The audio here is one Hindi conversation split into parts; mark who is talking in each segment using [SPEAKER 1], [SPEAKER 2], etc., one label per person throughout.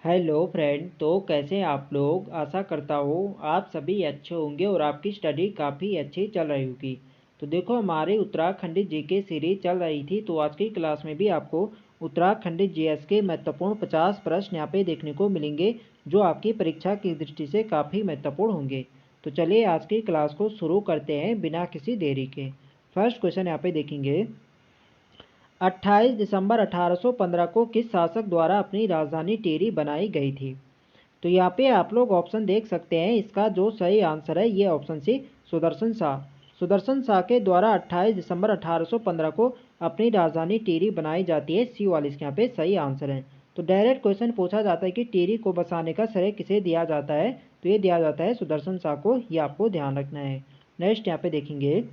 [SPEAKER 1] Hello friend. तो कैसे हैं आप लोग। आशा करता हूँ आप सभी अच्छे होंगे और आपकी स्टडी काफ़ी अच्छी चल रही होगी। तो देखो हमारी उत्तराखंडी जीके सीरीज चल रही थी, तो आज की क्लास में भी आपको उत्तराखंडी जीएस के महत्वपूर्ण 50 प्रश्न यहाँ पे देखने को मिलेंगे जो आपकी परीक्षा की दृष्टि से काफ़ी महत्वपूर्ण होंगे। तो चलिए आज की क्लास को शुरू करते हैं बिना किसी देरी के। फर्स्ट क्वेश्चन यहाँ पे देखेंगे, 28 दिसंबर 1815 को किस शासक द्वारा अपनी राजधानी टिहरी बनाई गई थी। तो यहाँ पे आप लोग ऑप्शन देख सकते हैं। इसका जो सही आंसर है ये ऑप्शन सी सुदर्शन शाह। सुदर्शन शाह के द्वारा 28 दिसंबर 1815 को अपनी राजधानी टिहरी बनाई जाती है। सी वाली इसके यहाँ पे सही आंसर है। तो डायरेक्ट क्वेश्चन पूछा जाता है कि टिहरी को बसाने का श्रेय किसे दिया जाता है, तो ये दिया जाता है सुदर्शन शाह को। ये आपको ध्यान रखना है। नेक्स्ट यहाँ पे देखेंगे,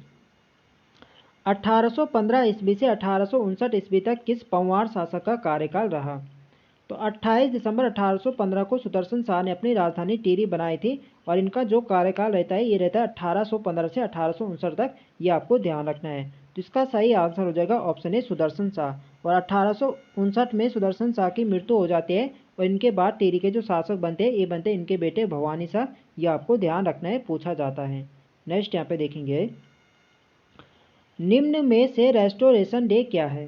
[SPEAKER 1] 1815 ईस्वी से 1859 ईस्वी तक किस पंवार शासक का कार्यकाल रहा। तो 28 दिसंबर 1815 को सुदर्शन शाह ने अपनी राजधानी टिहरी बनाई थी और इनका जो कार्यकाल रहता है ये रहता है 1815 से 1859 तक। ये आपको ध्यान रखना है। तो इसका सही आंसर हो जाएगा ऑप्शन ए सुदर्शन शाह। और 1859 में सुदर्शन शाह की मृत्यु हो जाती है और इनके बाद टिहरी के जो शासक बनते हैं ये बनते हैं इनके बेटे भवानी शाह। ये आपको ध्यान रखना है, पूछा जाता है। नेक्स्ट यहाँ पे देखेंगे, निम्न में से रेस्टोरेशन डे क्या है।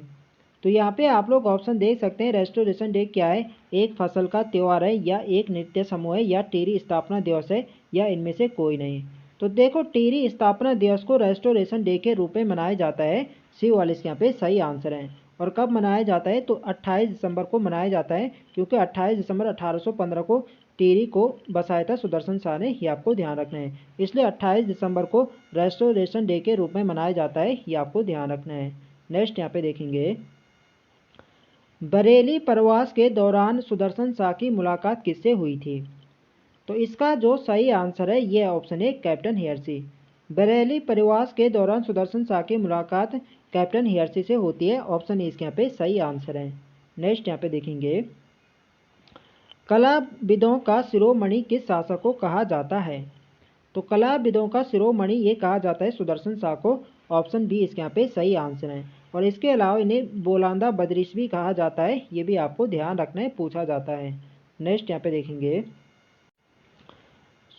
[SPEAKER 1] तो यहाँ पे आप लोग ऑप्शन देख सकते हैं। रेस्टोरेशन डे क्या है, एक फसल का त्यौहार है या एक नृत्य समूह है या टिहरी स्थापना दिवस है या इनमें से कोई नहीं। तो देखो टिहरी स्थापना दिवस को रेस्टोरेशन डे के रूप में मनाया जाता है। सी वाले यहाँ पे सही आंसर है। और कब मनाया जाता है, तो 28 दिसंबर को मनाया जाता है क्योंकि 28 दिसंबर 1815 को टिहरी को बसाया था सुदर्शन शाह ने। ये आपको ध्यान रखना है। इसलिए 28 दिसंबर को रेस्टोरेशन डे के रूप में मनाया जाता है। ये आपको ध्यान रखना है। नेक्स्ट यहाँ पे देखेंगे, बरेली प्रवास के दौरान सुदर्शन शाह की मुलाकात किससे हुई थी। तो इसका जो सही आंसर है ये ऑप्शन है कैप्टन हेयरसी। बरेली प्रवास के दौरान सुदर्शन शाह की मुलाकात कैप्टन हेयरसी से होती है। ऑप्शन ए इसके यहाँ पे सही आंसर है। नेक्स्ट यहाँ पे देखेंगे, कलाविदों का शिरोमणि किस शासक को कहा जाता है। तो कलाविदों का शिरोमणि ये कहा जाता है सुदर्शन शाह को। ऑप्शन बी इसके यहाँ पे सही आंसर है। और इसके अलावा इन्हें बोलांदा बदरिश भी कहा जाता है। ये भी आपको ध्यान रखना है, पूछा जाता है। नेक्स्ट यहाँ पे देखेंगे,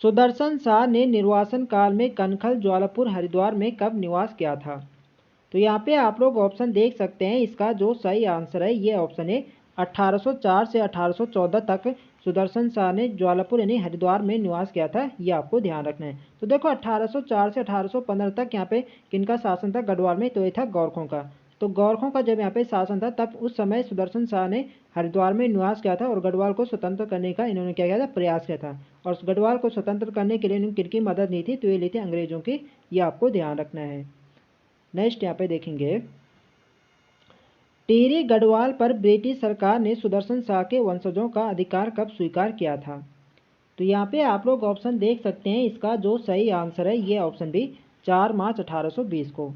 [SPEAKER 1] सुदर्शन शाह ने निर्वासन काल में कनखल, ज्वालापुर, हरिद्वार में कब निवास किया था। तो यहाँ पे आप लोग ऑप्शन देख सकते हैं। इसका जो सही आंसर है ये ऑप्शन है 1804 से 1814 तक सुदर्शन शाह ने ज्वालापुर यानी हरिद्वार में निवास किया था। ये आपको ध्यान रखना है। तो देखो 1804 से 1815 तक यहाँ पे किनका शासन था गढ़वाल में, तो ये था गौरखों का। तो गौरखों का जब यहाँ पे शासन था तब उस समय सुदर्शन शाह ने हरिद्वार में निवास किया था और गढ़वाल को स्वतंत्र करने का इन्होंने क्या किया था, प्रयास किया था। और गढ़वाल को स्वतंत्र करने के लिए इन्होंने किनकी मदद ली थी, तो ये ली थी अंग्रेजों की। ये आपको ध्यान रखना है। नेक्स्ट यहाँ पे देखेंगे, टिहरी गढ़वाल पर ब्रिटिश सरकार ने सुदर्शन शाह के वंशजों का अधिकार कब स्वीकार किया था। तो यहाँ पे आप लोग ऑप्शन देख सकते हैं। इसका जो सही आंसर है ये ऑप्शन भी 4 मार्च 1820 को।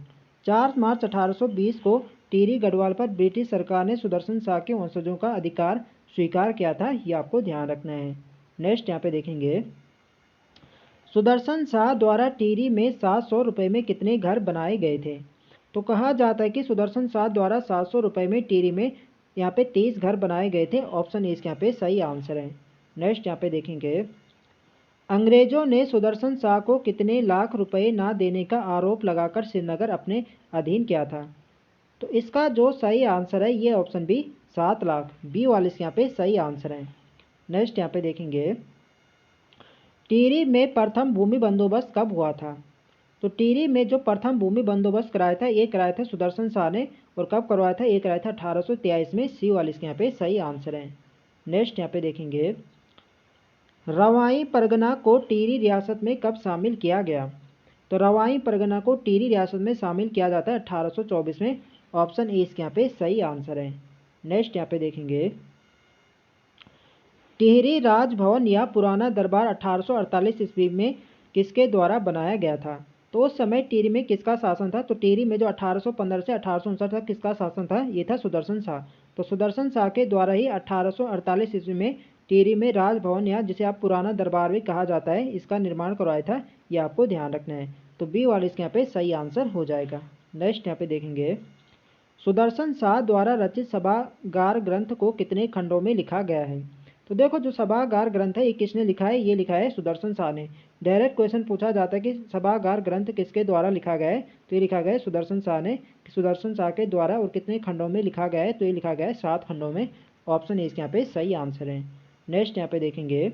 [SPEAKER 1] 4 मार्च 1820 को टिहरी गढ़वाल पर ब्रिटिश सरकार ने सुदर्शन शाह के वंशजों का अधिकार स्वीकार किया था। ये आपको ध्यान रखना है। नेक्स्ट यहाँ पे देखेंगे, सुदर्शन शाह द्वारा टिहरी में 700 रुपये में कितने घर बनाए गए थे। तो कहा जाता है कि सुदर्शन शाह द्वारा 700 रुपये में टिहरी में यहाँ पे 30 घर बनाए गए थे। ऑप्शन ए इसके यहाँ पे सही आंसर है। नेक्स्ट यहाँ पे देखेंगे, अंग्रेजों ने सुदर्शन शाह को कितने लाख रुपए ना देने का आरोप लगाकर श्रीनगर अपने अधीन किया था। तो इसका जो सही आंसर है ये ऑप्शन बी 7 लाख। बी वाले इसके यहाँ पे सही आंसर है। नेक्स्ट यहाँ पे देखेंगे, टिहरी में प्रथम भूमि बंदोबस्त कब हुआ था। तो टिहरी में जो प्रथम भूमि बंदोबस्त कराया था ये कराया था सुदर्शन शाह ने। और कब करवाया था, ये कराया था 1823 में। सी वाले इसके यहाँ पे सही आंसर है। नेक्स्ट यहाँ पे देखेंगे, रवाई परगना को टिहरी रियासत में कब शामिल किया गया। तो रवाई परगना को टिहरी रियासत में शामिल किया जाता है 1824 में। ऑप्शन ए इसके यहाँ पे सही आंसर है। नेक्स्ट यहाँ पे देखेंगे, टिहरी राजभवन या पुराना दरबार 1848 ईस्वी में किसके द्वारा बनाया गया था। तो उस समय टिहरी में किसका शासन था। तो टिहरी में जो 1815 से 1859 तक किसका शासन था, ये था सुदर्शन शाह। तो सुदर्शन शाह के द्वारा ही 1848 ईस्वी में टिहरी में राजभवन या जिसे आप पुराना दरबार भी कहा जाता है इसका निर्माण करवाया था। ये आपको ध्यान रखना है। तो बी वाले इसके यहाँ पे सही आंसर हो जाएगा। नेक्स्ट यहाँ पे देखेंगे, सुदर्शन शाह द्वारा रचित सभागार ग्रंथ को कितने खंडों में लिखा गया है। तो देखो जो सभागार ग्रंथ है ये किसने लिखा है, ये लिखा है सुदर्शन शाह ने। डायरेक्ट क्वेश्चन पूछा जाता है कि सभागार ग्रंथ किसके द्वारा लिखा गया है, तो ये लिखा गया है सुदर्शन शाह ने, सुदर्शन शाह के द्वारा। और कितने खंडों में लिखा गया है, तो ये लिखा गया है 7 खंडों में। ऑप्शन ए इसके यहाँ पे सही आंसर है। नेक्स्ट यहाँ पे देखेंगे,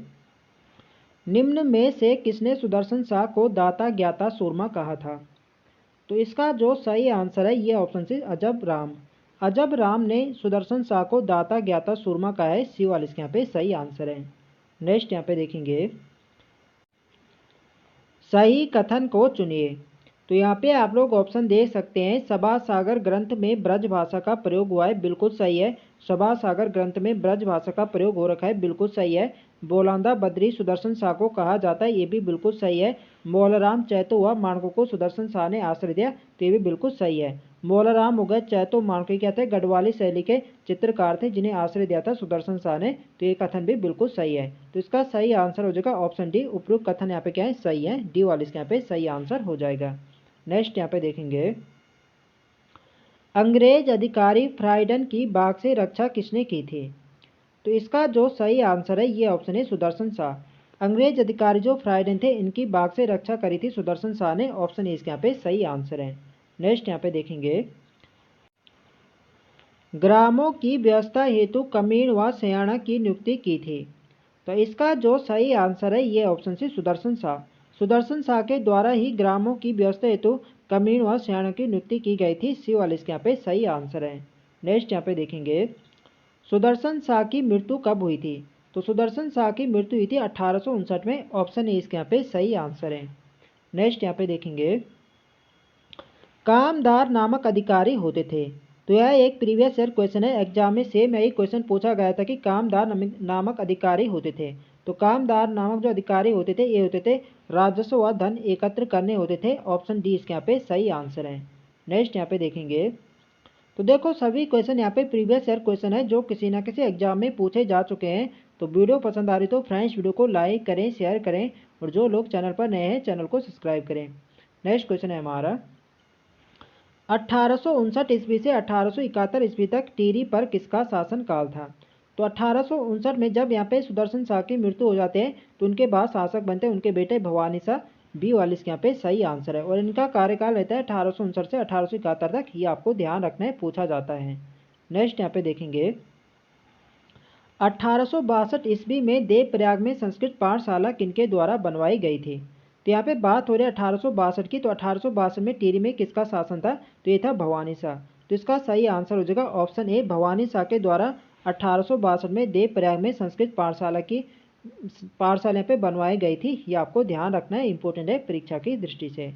[SPEAKER 1] निम्न में से किसने सुदर्शन शाह को दाता ज्ञाता सूरमा कहा था। तो इसका जो सही आंसर है ये ऑप्शन सी अजब राम। अजब राम ने सुदर्शन शाह को दाता ज्ञाता सूरमा कहा है, सी वाला इसके यहाँ पे सही आंसर है। नेक्स्ट यहाँ पे देखेंगे, सही कथन को चुनिए। तो यहाँ पे आप लोग ऑप्शन देख सकते हैं, सभा सागर ग्रंथ में ब्रज भाषा का प्रयोग हुआ है, बिल्कुल सही है। सभा सागर ग्रंथ में ब्रज भाषा का प्रयोग हो रखा है, बिल्कुल सही है। बोलांदा बद्री सुदर्शन शाह को कहा जाता है, ये भी बिल्कुल सही है। मौलराम चैतो व माणकों को सुदर्शन शाह ने आश्रय दिया, तो ये भी बिल्कुल सही है। मौलराम उगत चैतो माणके क्या थे, गढ़वाली शैली के चित्रकार थे जिन्हें आश्रय दिया था सुदर्शन शाह ने, तो ये कथन भी बिल्कुल सही है। तो इसका सही आंसर हो जाएगा ऑप्शन डी, उपयुक्त कथन यहाँ पे क्या है, सही है। डी वाले इसके यहाँ पे सही आंसर हो जाएगा। नेक्स्ट यहाँ पे देखेंगे, अंग्रेज अधिकारी फ्राइडन की बाघ से रक्षा किसने की थी। तो इसका जो सही आंसर है ये ऑप्शन है सुदर्शन शाह। अंग्रेज अधिकारी जो फ्राइडन थे इनकी बाघ से रक्षा करी थी सुदर्शन शाह ने, ऑप्शन ए इसके यहाँ पे सही आंसर है। नेक्स्ट यहाँ पे देखेंगे, ग्रामों की व्यवस्था हेतु कमीण व सयाणा की नियुक्ति की थी। तो इसका जो सही आंसर है ये ऑप्शन सी सुदर्शन शाह। सुदर्शन शाह के द्वारा ही ग्रामों की व्यवस्था हेतु कमीण व सयाणा की नियुक्ति की गई थी, सी वाले इसके यहाँ पे सही आंसर है। नेक्स्ट यहाँ पे देखेंगे, सुदर्शन शाह की मृत्यु कब हुई थी। तो सुदर्शन शाह की मृत्यु हुई थी 1859 में, ऑप्शन ए इसके यहाँ पे सही आंसर है। नेक्स्ट यहाँ पे देखेंगे, कामदार नामक अधिकारी होते थे। तो यह एक प्रीवियस ईयर क्वेश्चन है, एग्जाम में सेम यही क्वेश्चन पूछा गया था कि कामदार नामक अधिकारी होते थे। तो कामदार नामक जो अधिकारी होते थे ये होते थे राजस्व व धन एकत्र करने होते थे, ऑप्शन डी इसके यहाँ पे सही आंसर है। नेक्स्ट यहाँ पे देखेंगे, तो देखो सभी क्वेश्चन यहाँ पे प्रीवियस ईयर क्वेश्चन है जो किसी ना किसी एग्जाम में पूछे जा चुके हैं। तो वीडियो पसंद आ रही तो फ्रेंड्स वीडियो को लाइक करें, शेयर करें, और जो लोग चैनल पर नए हैं चैनल को सब्सक्राइब करें। नेक्स्ट क्वेश्चन है हमारा, 1859 ईस्वी से 1871 ईस्वी तक टिहरी पर किसका शासन काल था। तो 1859 में जब यहाँ पे सुदर्शन शाह की मृत्यु हो जाते हैं तो उनके बाद शासक बनते हैं उनके बेटे भवानी शाह, बी वाले इसके यहाँ पे सही आंसर है। और इनका कार्यकाल रहता है 1859 से 1871 तक, ये आपको ध्यान रखना है, पूछा जाता है। नेक्स्ट यहाँ पे देखेंगे, 1862 ईस्वी में देवप्रयाग में संस्कृत पाठशाला किनके द्वारा बनवाई गई थी। तो यहाँ पे बात हो रही है 1862 की, तो 1862 में टिहरी में किसका शासन था, तो ये था भवानी शाह। तो इसका सही आंसर हो जाएगा ऑप्शन ए, भवानी शाह के द्वारा 1862 में देवप्रयाग में संस्कृत पाठशाला पे बनवाई गई थी, ये आपको ध्यान रखना है, इंपॉर्टेंट है परीक्षा की दृष्टि से।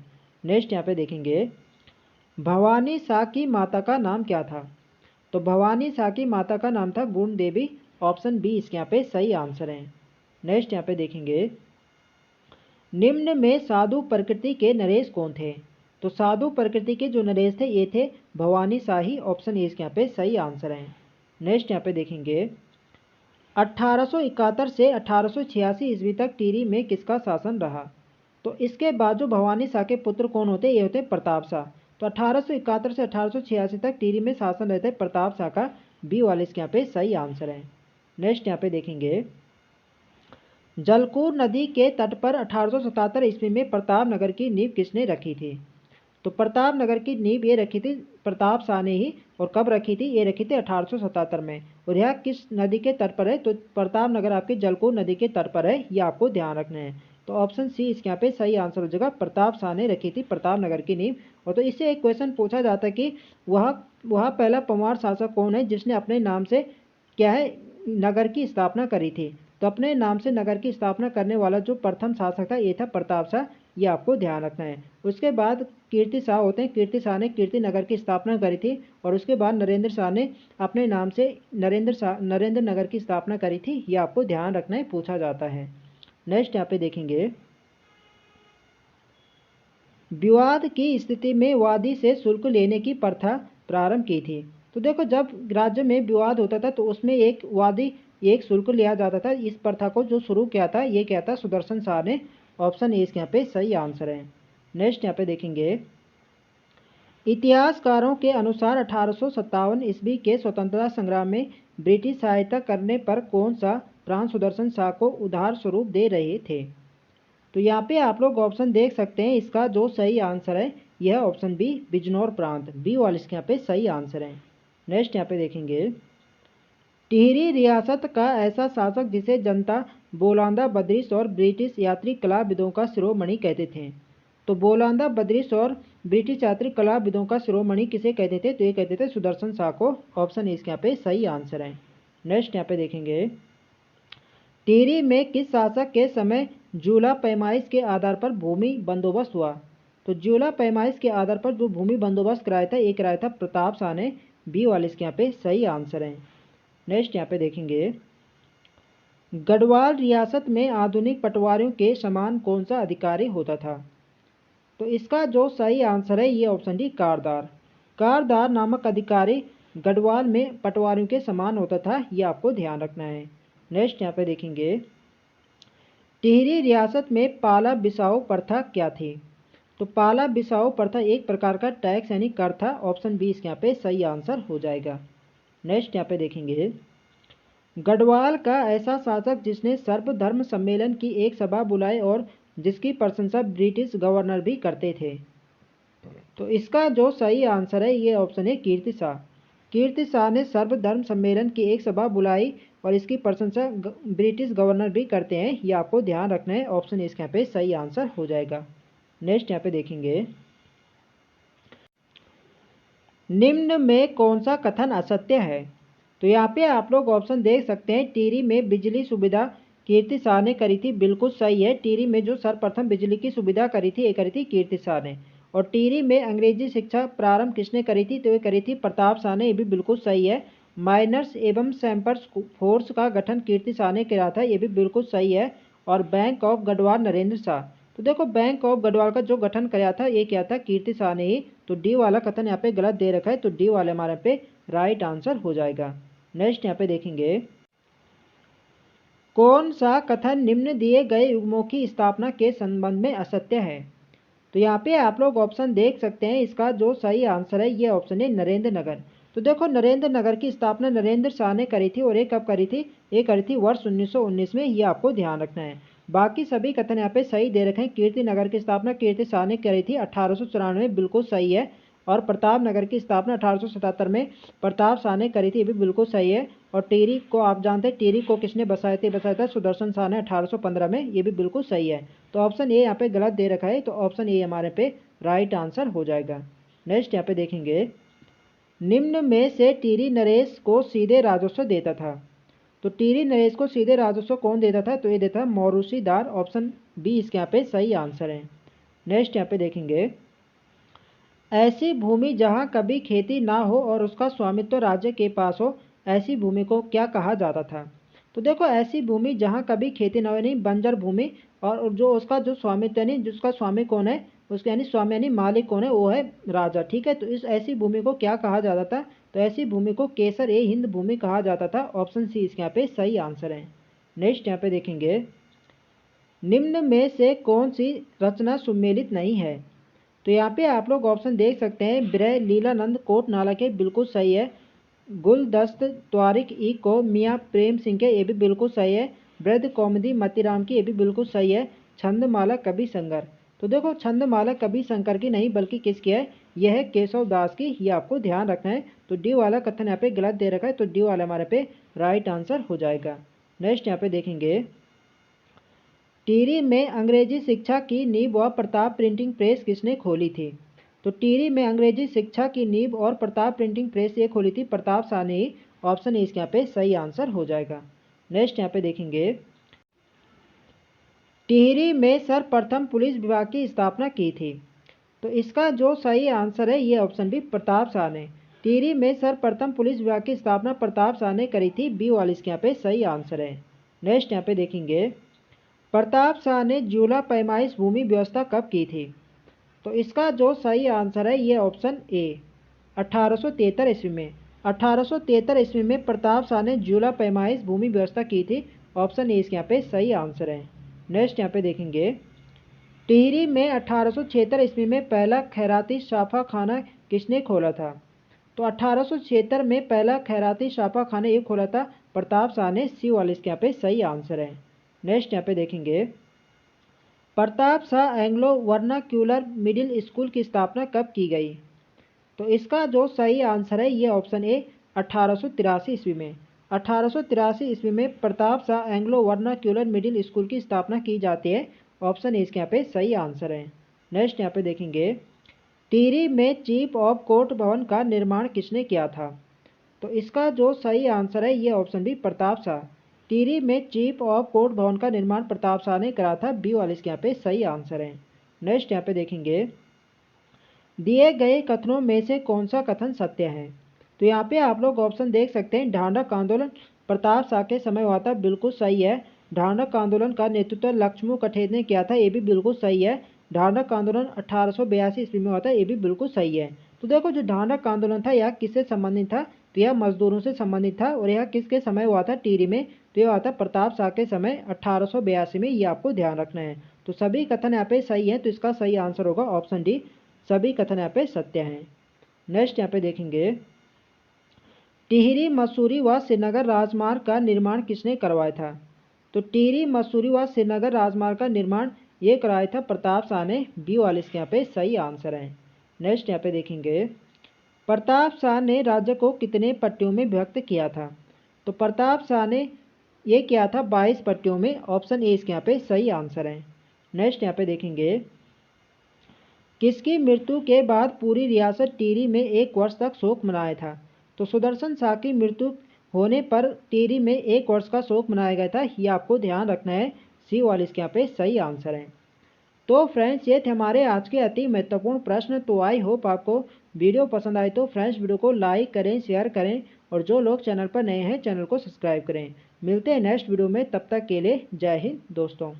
[SPEAKER 1] नेक्स्ट यहाँ पे देखेंगे, भवानी शाह की माता का नाम क्या था। तो भवानी शाह की माता का नाम था गुण देवी, ऑप्शन बी इसके यहाँ पे सही आंसर है। नेक्स्ट यहाँ पे देखेंगे, निम्न में साधु प्रकृति के नरेश कौन थे। तो साधु प्रकृति के जो नरेश थे ये थे भवानी शाही, ऑप्शन ए इसके यहाँ पे सही आंसर है। नेक्स्ट यहाँ पे देखेंगे, 1871 से 1886 ईस्वी तक टिहरी में किसका शासन रहा। तो इसके बाद जो भवानी शाह के पुत्र कौन होते, ये होते प्रताप शाह। तो 1871 से 1886 तक टिहरी में शासन रहते प्रताप शाह का, बी वाले इसके यहाँ पे सही आंसर है। नेक्स्ट यहाँ पे देखेंगे, जलकूर नदी के तट पर 1877 ईस्वी में प्रताप नगर की नींव किसने रखी थी। तो प्रताप नगर की नींव ये रखी थी प्रताप शाह ने ही, और कब रखी थी, ये रखी थी 1877 में। और यह किस नदी के तट पर है, तो प्रताप नगर आपकी जलकूर नदी के तट पर है, ये आपको ध्यान रखना है। तो ऑप्शन सी इसके यहाँ पे सही आंसर हो जाएगा, प्रताप शाह ने रखी थी प्रताप नगर की नींव। और तो इससे एक क्वेश्चन पूछा जाता है कि वह पहला पंवार शासक कौन है जिसने अपने नाम से क्या है नगर की स्थापना करी थी। तो अपने नाम से नगर की स्थापना करने वाला जो प्रथम शासक था ये था प्रताप शाह, ये आपको ध्यान रखना है। उसके बाद कीर्ति शाह होते हैं, कीर्ति शाह ने कीर्ति नगर की स्थापना करी थी। और उसके बाद नरेंद्र शाह ने अपने नाम से नरेंद्र नगर की स्थापना करी थी, ये आपको ध्यान रखना है, पूछा जाता है। नेक्स्ट यहाँ पे देखेंगे, विवाद की स्थिति में वादी से शुल्क लेने की प्रथा प्रारंभ की थी। तो देखो जब राज्य में विवाद होता था तो उसमें एक शुल्क लिया जाता था। इस प्रथा को जो शुरू किया था ये क्या था, सुदर्शन शाह ने, ऑप्शन ए इसके यहाँ पे सही आंसर है। नेक्स्ट यहाँ पे देखेंगे, इतिहासकारों के अनुसार 1857 ईस्वी के स्वतंत्रता संग्राम में ब्रिटिश सहायता करने पर कौन सा प्रांत सुदर्शन शाह को उधार स्वरूप दे रहे थे। तो यहाँ पे आप लोग ऑप्शन देख सकते हैं, इसका जो सही आंसर है यह ऑप्शन बी बिजनौर प्रांत, बी वाला इसके यहाँ पे सही आंसर है। नेक्स्ट यहाँ पे देखेंगे, टिहरी रियासत का ऐसा शासक जिसे जनता बोलांदा बद्रिश और ब्रिटिश यात्री कलाविदों का शिरोमणि कहते थे। तो बोलांदा बद्रिश और ब्रिटिश यात्री कलाविदों का शिरोमणि किसे कहते थे? तो ये कहते थे सुदर्शन शाह को। ऑप्शन ए इसके यहाँ पे सही आंसर है। नेक्स्ट यहाँ पे देखेंगे, टिहरी में किस शासक के समय जूला पैमाइश के आधार पर भूमि बंदोबस्त हुआ? तो जूला पैमाइश के आधार पर जो भूमि बंदोबस्त कराया था, ये कराया था प्रताप शाह ने, बी वाले इसके यहाँ पे सही आंसर है। नेक्स्ट यहाँ पे देखेंगे, गढ़वाल रियासत में आधुनिक पटवारियों के समान कौन सा अधिकारी होता था? तो इसका जो सही आंसर है ये ऑप्शन डी कारदार। कारदार नामक अधिकारी गढ़वाल में पटवारियों के समान होता था, ये आपको ध्यान रखना है। नेक्स्ट यहाँ पे देखेंगे, टिहरी रियासत में पाला बिसाऊ प्रथा क्या थी? तो पाला बिसाऊ प्रथा एक प्रकार का टैक्स यानी कर था। ऑप्शन बी इसके यहाँ पे सही आंसर हो जाएगा। नेक्स्ट यहाँ पे देखेंगे, गढ़वाल का ऐसा शासक जिसने सर्वधर्म सम्मेलन की एक सभा बुलाई और जिसकी प्रशंसा ब्रिटिश गवर्नर भी करते थे। तो इसका जो सही आंसर है ये ऑप्शन है कीर्ति शाह। कीर्ति शाह ने सर्वधर्म सम्मेलन की एक सभा बुलाई और इसकी प्रशंसा ब्रिटिश गवर्नर भी करते हैं, ये आपको ध्यान रखना है। ऑप्शन इसके यहाँ पे सही आंसर हो जाएगा। नेक्स्ट यहाँ पे देखेंगे, निम्न में कौन सा कथन असत्य है? तो यहाँ पे आप लोग ऑप्शन देख सकते हैं, टिहरी में बिजली सुविधा कीर्ति शाह ने करी थी, बिल्कुल सही है। टिहरी में जो सर्वप्रथम बिजली की सुविधा करी थी ये करी थी कीर्ति शाह ने। और टिहरी में अंग्रेजी शिक्षा प्रारंभ किसने करी थी? तो ये करी थी प्रताप शाह ने, ये भी बिल्कुल सही है। माइनर्स एवं सैंपर्स फोर्स का गठन कीर्ति शाह ने किया था, ये भी बिल्कुल सही है। और बैंक ऑफ गढ़वाल नरेंद्र शाह। तो देखो बैंक ऑफ गढ़वाल का जो गठन किया था ये क्या था? कीर्ति शाह ने ही। तो डी वाला कथन यहाँ पे गलत दे रखा है, तो डी वाले हमारे पे राइट आंसर हो जाएगा। नेक्स्ट यहाँ पे देखेंगे, कौन सा कथन निम्न दिए गए युग्मों की स्थापना के संबंध में असत्य है? तो यहाँ पे आप लोग ऑप्शन देख सकते हैं, इसका जो सही आंसर है ये ऑप्शन है नरेंद्र नगर। तो देखो नरेंद्र नगर की स्थापना नरेंद्र शाह ने करी थी और ये कब करी थी? ये करी थी वर्ष 1919 में, ये आपको ध्यान रखना है। बाकी सभी कथन यहाँ पे सही दे रखे हैं। कीर्ति नगर की स्थापना कीर्ति शाह ने करी थी 1894 में, बिल्कुल सही है। और प्रताप नगर की स्थापना 1877 में प्रताप शाह ने करी थी, ये भी बिल्कुल सही है। और टिहरी को आप जानते हैं, टिहरी को किसने बसाया था सुदर्शन शाह ने 1815 में, ये भी बिल्कुल सही है। तो ऑप्शन ए यहाँ पे गलत दे रखा है, तो ऑप्शन ए हमारे पे राइट आंसर हो जाएगा। नेक्स्ट यहाँ पे देखेंगे, निम्न में से टिहरी नरेश को सीधे राजस्व देता था। तो टिहरी नरेश को सीधे राजस्व कौन देता था? तो ये देता मौरूसीदार। ऑप्शन बी इसके यहाँ पे सही आंसर है। नेक्स्ट यहाँ पे देखेंगे, ऐसी भूमि जहाँ कभी खेती ना हो और उसका स्वामित्व राज्य के पास हो, ऐसी भूमि को क्या कहा जाता था? तो देखो ऐसी भूमि जहाँ कभी खेती ना हो यानी बंजर भूमि, और जो उसका जो स्वामित्व यानी जिसका स्वामी कौन है, उसके यानी स्वामी यानी मालिक कौन है, वो है राजा। ठीक है, तो इस ऐसी भूमि को क्या कहा जाता था? तो ऐसी भूमि को केसर ए हिंद भूमि कहा जाता था। ऑप्शन सी इसके यहाँ पे सही आंसर है। नेक्स्ट यहाँ पे देखेंगे, निम्न में से कौन सी रचना सुमेलित नहीं है? तो यहाँ पे आप लोग ऑप्शन देख सकते हैं, ब्रह लीलानंद कोट नाला के, बिल्कुल सही है। गुलदस्त त्वारिक ई को मियाँ प्रेम सिंह के, ये भी बिल्कुल सही है। वृद्ध कौमुदी मतीराम की, ये भी बिल्कुल सही है। छंदमाला कवि शंकर। तो देखो छंदमाला कवि शंकर की नहीं बल्कि किसकी है? यह है केशव दास की, ये आपको ध्यान रखना है। तो डी वाला कथन यहाँ पे गलत दे रखा है, तो डी वाला हमारे पे राइट आंसर हो जाएगा। नेक्स्ट यहाँ पे देखेंगे, टिहरी में अंग्रेजी शिक्षा की नींव व प्रताप प्रिंटिंग प्रेस किसने खोली थी? तो टिहरी में अंग्रेजी शिक्षा की नींव और प्रताप प्रिंटिंग प्रेस ये खोली थी प्रताप शाह ने ही। ऑप्शन इसके यहाँ पे सही आंसर हो जाएगा। नेक्स्ट यहाँ पे देखेंगे, टिहरी में सर्वप्रथम पुलिस विभाग की स्थापना की थी। तो इसका जो सही आंसर है ये ऑप्शन बी प्रताप शाह ने। टिहरी में सर्वप्रथम पुलिस विभाग की स्थापना प्रताप शाह ने करी थी, बी वाले इसके यहाँ पे सही आंसर है। नेक्स्ट यहाँ पे देखेंगे, प्रताप शाह ने जूला पैमाइश भूमि व्यवस्था कब की थी? तो इसका जो सही आंसर है ये ऑप्शन ए 1873 ईस्वी में। 1873 ईस्वी में प्रताप शाह ने जूला पैमाइश भूमि व्यवस्था की थी। ऑप्शन ए इसके यहाँ पे सही आंसर है। नेक्स्ट यहाँ पे देखेंगे, टिहरी में 1876 ईस्वी में पहला खैराती छापा खाना किसने खोला था? तो 1876 में पहला खैराती छापा खाना ये खोला था प्रताप शाह ने, सी वाला इसके यहाँ पे सही आंसर है। नेक्स्ट यहाँ पे देखेंगे, Pratap Shah Anglo vernacular middle school की स्थापना कब की गई? तो इसका जो सही आंसर है ये ऑप्शन ए 1883 ईस्वी में। 1883 ईस्वी में Pratap Shah Anglo vernacular middle school की स्थापना की जाती है। ऑप्शन ए इसके यहाँ पे सही आंसर है। नेक्स्ट यहाँ पे देखेंगे, टिहरी में चीफ ऑफ कोर्ट भवन का निर्माण किसने किया था? तो इसका जो सही आंसर है ये ऑप्शन बी प्रताप शाह। टिहरी में चीफ ऑफ कोर्ट भवन का निर्माण प्रताप शाह ने करा था। बी वाला इसके यहाँ पे सही आंसर है। नेक्स्ट यहाँ पे देखेंगे, दिए गए कथनों में से कौन सा कथन सत्य है? तो यहाँ पे आप लोग ऑप्शन देख सकते हैं, ढांढक आंदोलन प्रताप शाह के समय हुआ था, बिल्कुल सही है। ढांढक आंदोलन का नेतृत्व लक्ष्मू कठेर ने किया था, ये भी बिल्कुल सही है। ढांढक आंदोलन 1882 ईस्वी में हुआ था, ये भी बिल्कुल सही है। तो देखो जो ढांढक आंदोलन था यह किससे संबंधित था? तो यह मजदूरों से संबंधित था। और यह किसके समय हुआ था? टिहरी में। तो यह हुआ था प्रताप शाह के समय 1882 में। ये आपको ध्यान रखना है। तो सभी कथन यहाँ पे सही है, तो इसका सही आंसर होगा ऑप्शन डी, सभी कथन यहाँ पे सत्य हैं। नेक्स्ट यहाँ पे देखेंगे, टिहरी मसूरी व श्रीनगर राजमार्ग का निर्माण किसने करवाया था? तो टिहरी मसूरी व श्रीनगर राजमार्ग का निर्माण ये कराया था प्रताप शाह ने। बी वाले इसके यहाँ पे सही आंसर है। नेक्स्ट यहाँ पे देखेंगे, प्रताप शाह ने राज्य को कितने पट्टियों में विभक्त किया था? तो प्रताप शाह ने ये किया था 22 पट्टियों में। ऑप्शन ए इसके यहाँ पे सही आंसर है। नेक्स्ट यहाँ पे देखेंगे, किसकी मृत्यु के बाद पूरी रियासत टिहरी में 1 वर्ष तक शोक मनाया था? तो सुदर्शन शाह की मृत्यु होने पर टिहरी में 1 वर्ष का शोक मनाया गया था। ये आपको ध्यान रखना है। सी वाले इसके यहाँ पे सही आंसर है। तो फ्रेंड्स ये थे हमारे आज के अति महत्वपूर्ण प्रश्न। तो आई होप आपको वीडियो पसंद आए तो फ्रेंड्स वीडियो को लाइक करें, शेयर करें और जो लोग चैनल पर नए हैं चैनल को सब्सक्राइब करें। मिलते हैं नेक्स्ट वीडियो में, तब तक के लिए जय हिंद दोस्तों।